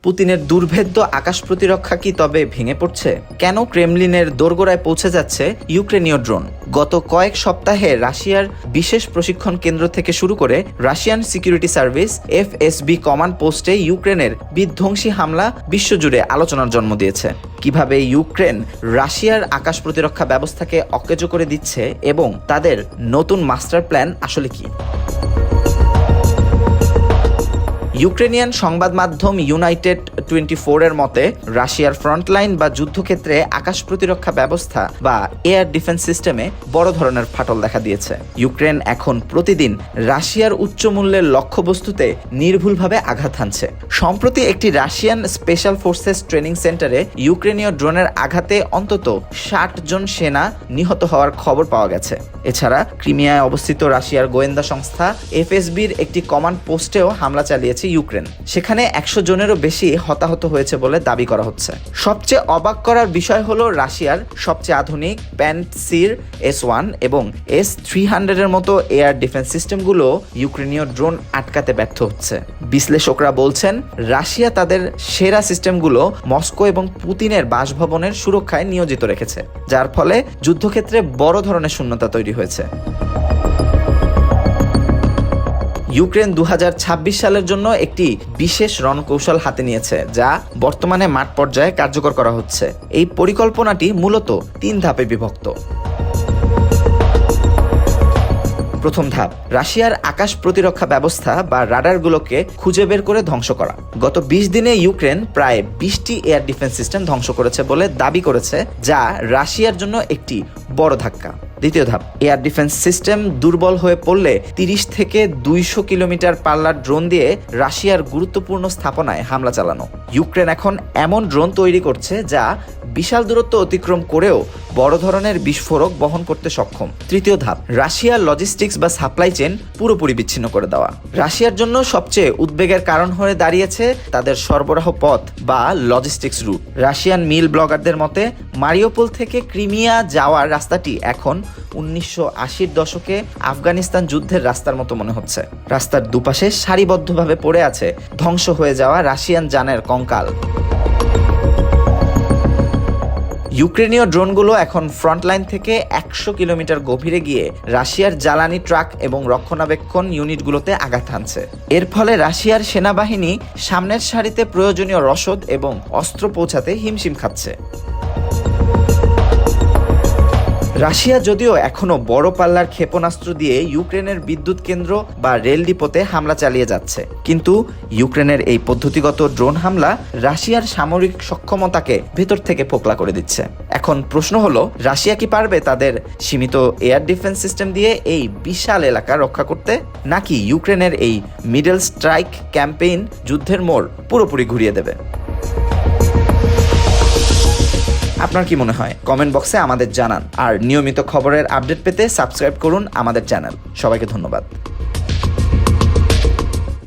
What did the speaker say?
পুতিনের দুর্ভেদ্য আকাশ প্রতিরক্ষা কি তবে ভেঙে পড়ছে? কেন ক্রেমলিনের দোরগোড়ায় পৌঁছে যাচ্ছে ইউক্রেনীয় ড্রোন? গত কয়েক সপ্তাহে রাশিয়ার বিশেষ প্রশিক্ষণ কেন্দ্র থেকে শুরু করে Russian security service FSB command পোস্টে ইউক্রেনের বিধ্বংসী হামলা বিশ্বজুড়ে আলোচনার জন্ম দিয়েছে। কিভাবে ইউক্রেন রাশিয়ার আকাশ প্রতিরক্ষা ব্যবস্থাকে অকেজো করে দিচ্ছে এবং তাদের নতুন মাস্টার প্ল্যান আসলে কি? ইউক্রেনিয়ান সংবাদ মাধ্যম ইউনাইটেড 24 এর মতে রাশিয়ার ফ্রন্টলাইন বা যুদ্ধক্ষেত্রে আকাশ প্রতিরক্ষা ব্যবস্থা বা এয়ার ডিফেন্স সিস্টেমে বড় ধরনের ফাটল দেখা দিয়েছে। ইউক্রেন এখন প্রতিদিন রাশিয়ার উচ্চ মূল্যের লক্ষ্যবস্তুতে নির্ভুলভাবে আঘাত হানছে। সম্প্রতি একটি রাশিয়ান স্পেশাল ফোর্সেস ট্রেনিং সেন্টারে ইউক্রেনীয় ড্রোনের আঘাতে অন্তত 60 জন সেনা নিহত হওয়ার খবর পাওয়া গেছে। এছাড়া ক্রিমিয়ায় অবস্থিত রাশিয়ার গোয়েন্দা সংস্থা FSBর একটি কমান্ড পোস্টেও হামলা চালিয়েছে ইউক্রেন। সেখানে 100 জনেরও বেশি হতাহত হয়েছে বলে দাবি করা হচ্ছে। সবচেয়ে অবাক করার বিষয় হলো রাশিয়ার সবচেয়ে আধুনিক প্যান্টসির S1 এবং S300 এর মতো এয়ার ডিফেন্স সিস্টেমগুলো ইউক্রেনীয় ড্রোন আটকাতে ব্যর্থ হচ্ছে। বিশ্লেষকরা বলছেন রাশিয়া তাদের সেরা সিস্টেমগুলো মস্কো এবং পুতিনের বাসভবনের সুরক্ষায় নিয়োজিত রেখেছে, যার ফলে যুদ্ধক্ষেত্রে বড় ধরনের শূন্যতা তৈরি হয়েছে। ইউক্রেন 2026 সালের জন্য একটি বিশেষ রণকৌশল হাতে নিয়েছে, যা বর্তমানে মাঠ পর্যায়ে কার্যকর করা হচ্ছে। এই পরিকল্পনাটি মূলত 3 ধাপে বিভক্ত। প্রথম ধাপ, রাশিয়ার আকাশ প্রতিরক্ষা ব্যবস্থা বা রাডারগুলোকে খুঁজে বের করে ধ্বংস করা। গত 20 দিনে ইউক্রেন প্রায় 20টি এয়ার ডিফেন্স সিস্টেম ধ্বংস করেছে বলে দাবি করেছে, যা রাশিয়ার জন্য একটি বড় ধাক্কা। দ্বিতীয় ধাপ, এয়ার ডিফেন্স সিস্টেম দুর্বল হয়ে পড়লে 30 থেকে 200 কিলোমিটার পাল্লার ড্রোন দিয়ে রাশিয়ার গুরুত্বপূর্ণ স্থাপনায় হামলা চালানো। ইউক্রেন এখন এমন ড্রোন তৈরি করছে যা বিশাল দূরত্ব অতিক্রম করেও বড় ধরনের বিস্ফোরক বহন করতে সক্ষম। তৃতীয় ধাপ, রাশিয়ার লজিস্টিক্স বা সাপ্লাই চেইন পুরোপুরি বিচ্ছিন্ন করে দেওয়া। রাশিয়ার জন্য সবচেয়ে উদ্বেগের কারণ হয়ে দাঁড়িয়েছে তাদের সরবরাহ পথ বা লজিস্টিক্স রুট। রাশিয়ান মিল ব্লগারদের মতে মারিওপোল থেকে ক্রিমিয়া যাওয়ার রাস্তাটি এখন 1980-র দশকে আফগানিস্তান যুদ্ধের রাস্তার মতো মনে হচ্ছে। রাস্তার দুপাশে সারিবদ্ধভাবে পড়ে আছে ধ্বংস হয়ে যাওয়া রাশিয়ান যানের কঙ্কাল। ইউক্রেনীয় ড্রোনগুলো এখন ফ্রন্টলাইন থেকে 100 কিলোমিটার গভীরে গিয়ে রাশিয়ার জ্বালানি ট্রাক এবং রক্ষণাবেক্ষণ ইউনিটগুলোতে আঘাত হানছে। এর ফলে রাশিয়ার সেনাবাহিনী সামনের সারিতে প্রয়োজনীয় রসদ এবং অস্ত্র পৌঁছাতে হিমশিম খাচ্ছে। রাশিয়া যদিও এখনও বড় পাল্লার ক্ষেপণাস্ত্র দিয়ে ইউক্রেনের বিদ্যুৎ কেন্দ্র বা রেল ডিপোতে হামলা চালিয়ে যাচ্ছে, কিন্তু ইউক্রেনের এই পদ্ধতিগত ড্রোন হামলা রাশিয়ার সামরিক সক্ষমতাকে ভেতর থেকে ফোকলা করে দিচ্ছে। এখন প্রশ্ন হলো, রাশিয়া কি পারবে তাদের সীমিত এয়ার ডিফেন্স সিস্টেম দিয়ে এই বিশাল এলাকা রক্ষা করতে, নাকি ইউক্রেনের এই মিডল স্ট্রাইক ক্যাম্পেইন যুদ্ধের মোড় পুরোপুরি ঘুরিয়ে দেবে? আপনার কি মনে হয়? কমেন্ট বক্সে আমাদের জানান। আর নিয়মিত খবরের আপডেট পেতে সাবস্ক্রাইব করুন আমাদের চ্যানেল। সবাইকে ধন্যবাদ।